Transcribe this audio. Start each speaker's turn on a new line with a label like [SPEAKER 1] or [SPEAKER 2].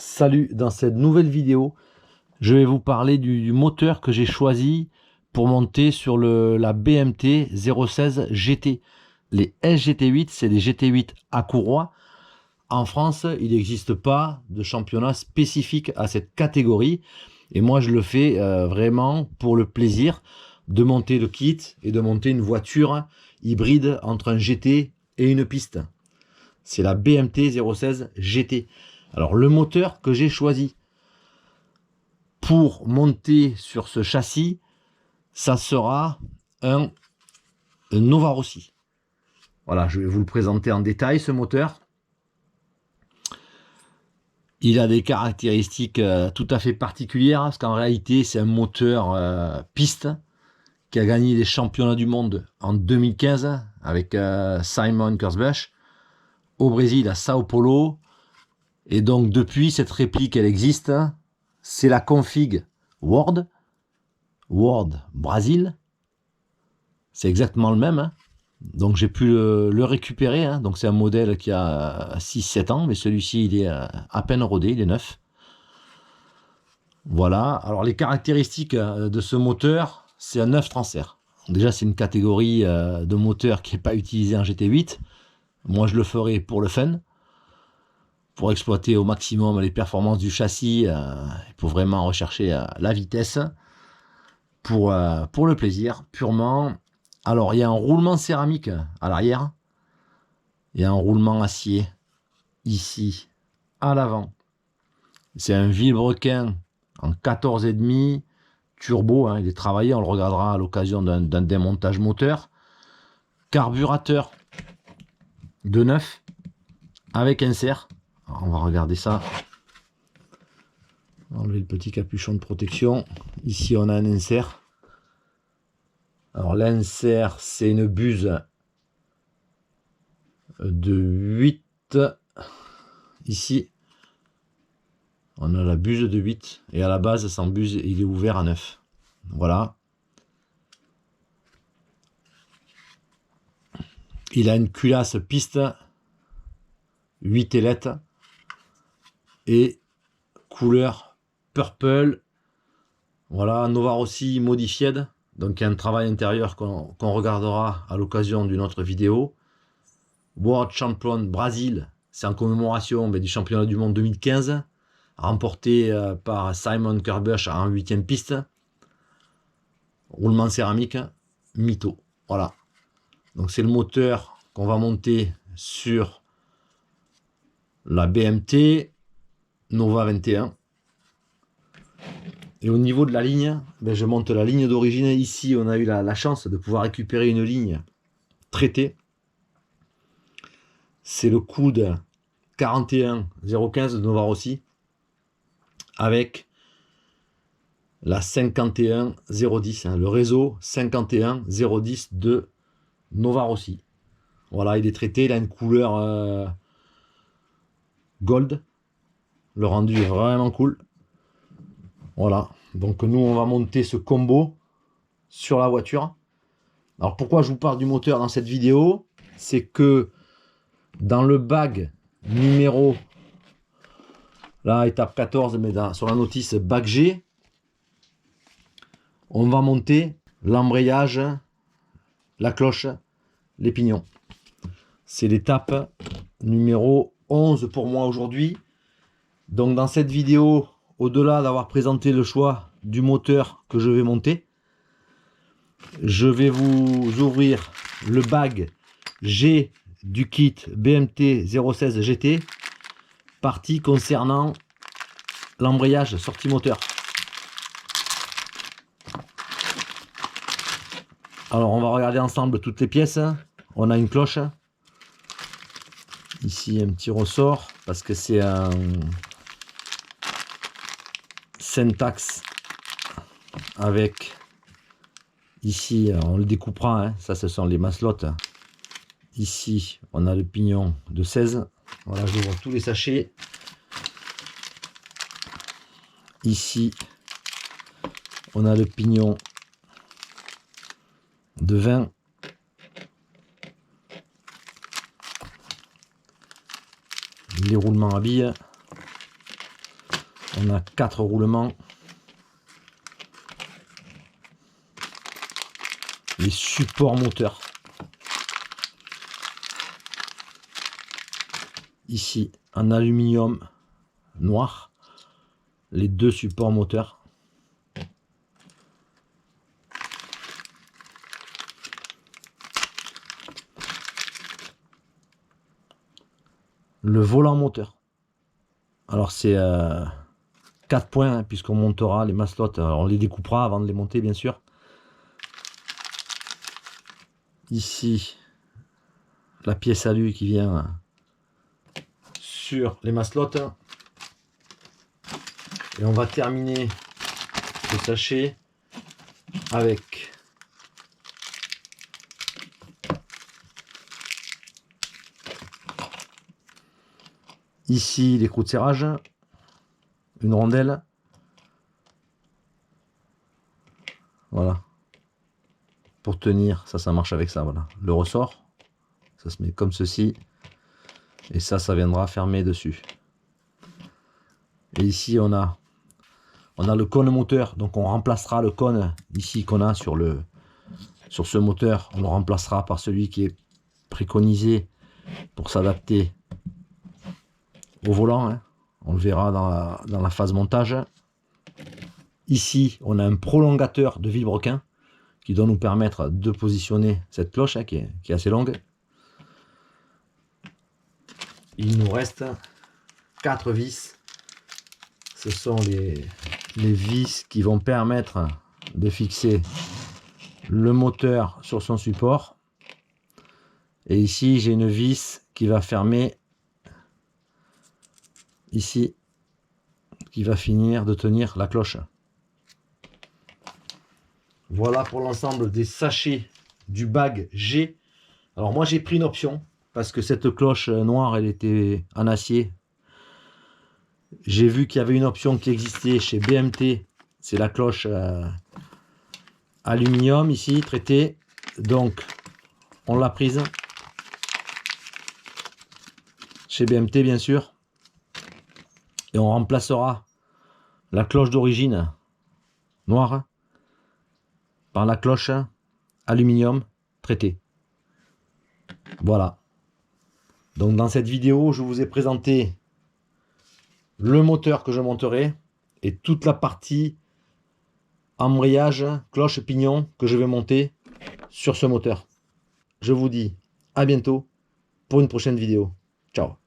[SPEAKER 1] Salut, dans cette nouvelle vidéo, je vais vous parler du moteur que j'ai choisi pour monter sur la BMT 016 GT. Les SGT8, c'est des GT8 à courroie. En France, il n'existe pas de championnat spécifique à cette catégorie. Et moi, je le fais vraiment pour le plaisir de monter le kit et de monter une voiture hybride entre un GT et une piste. C'est la BMT 016 GT. Alors, le moteur que j'ai choisi pour monter sur ce châssis, ça sera un Nova Rossi. Voilà, je vais vous le présenter en détail, ce moteur. Il a des caractéristiques tout à fait particulières, parce qu'en réalité, c'est un moteur piste qui a gagné les championnats du monde en 2015 avec Simon Kurzbusch au Brésil, à Sao Paulo. Et donc, depuis, cette réplique, elle existe. C'est la config World Brésil. C'est exactement le même. Hein. Donc, j'ai pu le récupérer. Hein. Donc, c'est un modèle qui a 6-7 ans, mais celui-ci, il est à peine rodé, il est neuf. Voilà. Alors, les caractéristiques de ce moteur, c'est un 9 Transair. Déjà, c'est une catégorie de moteur qui n'est pas utilisée en GT8. Moi, je le ferai pour le fun, pour exploiter au maximum les performances du châssis, pour vraiment rechercher la vitesse, pour le plaisir, purement. Alors, il y a un roulement céramique à l'arrière, il y a un roulement acier ici, à l'avant. C'est un vilebrequin en 14,5 turbo, hein, il est travaillé, on le regardera à l'occasion d'un démontage moteur. Carburateur de neuf avec insert. Alors, on va regarder ça. Enlever le petit capuchon de protection. Ici, on a un insert. Alors, l'insert, c'est une buse de 8. Ici, on a la buse de 8. Et à la base, sans buse, il est ouvert à 9. Voilà. Il a une culasse piste 8 ailettes et couleur purple. Voilà, Nova Rossi modified. Donc il y a un travail intérieur qu'on regardera à l'occasion d'une autre vidéo. World Champion Brésil, c'est en commémoration du championnat du monde 2015, remporté par Simon Kurzbusch en 8e piste. Roulement céramique, mytho. Voilà. Donc c'est le moteur qu'on va monter sur la BMT Nova 21. Et au niveau de la ligne, je monte la ligne d'origine. Ici, on a eu la chance de pouvoir récupérer une ligne traitée. C'est le coude 41-015 de Nova Rossi avec la 51-010, le réseau 51-010 de Nova Rossi. Voilà, il est traité, il a une couleur gold. Le rendu est vraiment cool. Voilà, donc nous on va monter ce combo sur la voiture. Alors pourquoi je vous parle du moteur dans cette vidéo? C'est que dans le bag numéro, là étape 14, mais sur la notice bag G, on va monter l'embrayage, la cloche, les pignons. C'est l'étape numéro 11 pour moi aujourd'hui. Donc dans cette vidéo, au-delà d'avoir présenté le choix du moteur que je vais monter, je vais vous ouvrir le bag G du kit BMT 016 GT, partie concernant l'embrayage sortie moteur. Alors on va regarder ensemble toutes les pièces. On a une cloche. Ici un petit ressort parce que c'est un syntaxe avec ici, on le découpera, hein, ça ce sont les maslottes. Ici on a le pignon de 16. Voilà, j'ouvre tous les sachets. Ici on a le pignon de 20. Les roulements à billes. On a 4 roulements. Les supports moteurs. Ici, en aluminium noir, les 2 supports moteurs. Le volant moteur. Alors c'est 4 points, hein, puisqu'on montera les maslottes, on les découpera avant de les monter bien sûr. Ici, la pièce alu qui vient sur les maslottes. Et on va terminer ce sachet avec ici les trous de serrage, une rondelle, voilà, pour tenir, ça marche avec ça, voilà, le ressort, ça se met comme ceci, et ça viendra fermer dessus. Et ici on a le cône moteur, donc on remplacera le cône ici qu'on a sur ce moteur, on le remplacera par celui qui est préconisé pour s'adapter au volant, hein. On le verra dans la phase montage. Ici on a un prolongateur de vilebrequin qui doit nous permettre de positionner cette cloche, hein, qui est assez longue. Il nous reste 4 vis. Ce sont les vis qui vont permettre de fixer le moteur sur son support. Et ici j'ai une vis qui va fermer ici, qui va finir de tenir la cloche. Voilà pour l'ensemble des sachets du bag G. Alors moi j'ai pris une option parce que cette cloche noire elle était en acier. J'ai vu qu'il y avait une option qui existait chez BMT, c'est la cloche aluminium ici traitée, donc on l'a prise chez BMT bien sûr, et on remplacera la cloche d'origine noire par la cloche aluminium traitée. Voilà, donc dans cette vidéo je vous ai présenté le moteur que je monterai et toute la partie embrayage, cloche, pignon que je vais monter sur ce moteur. Je vous dis à bientôt pour une prochaine vidéo. Ciao.